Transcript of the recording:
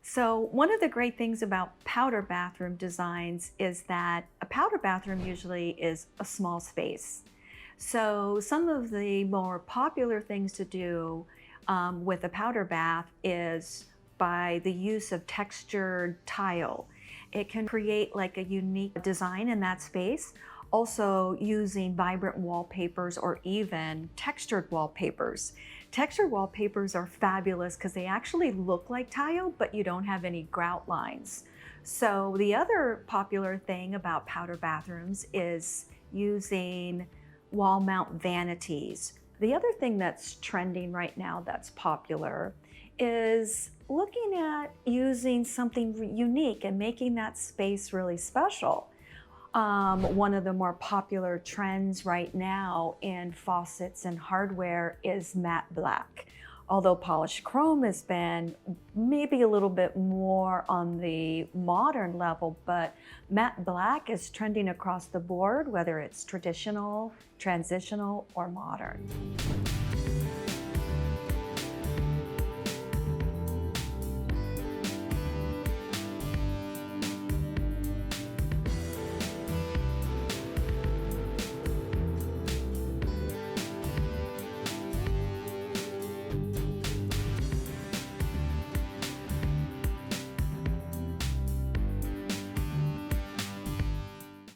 So one of the great things about powder bathroom designs is that a powder bathroom usually is a small space. So some of the more popular things to do with a powder bath is by the use of textured tile. It can create like a unique design in that space. Also using vibrant wallpapers or even textured wallpapers. Textured wallpapers are fabulous because they actually look like tile, but you don't have any grout lines. So the other popular thing about powder bathrooms is using wall mount vanities. The other thing that's trending right now that's popular is looking at using something unique and making that space really special. One of the more popular trends right now in faucets and hardware is matte black. Although polished chrome has been maybe a little bit more on the modern level, but matte black is trending across the board, whether it's traditional, transitional, or modern.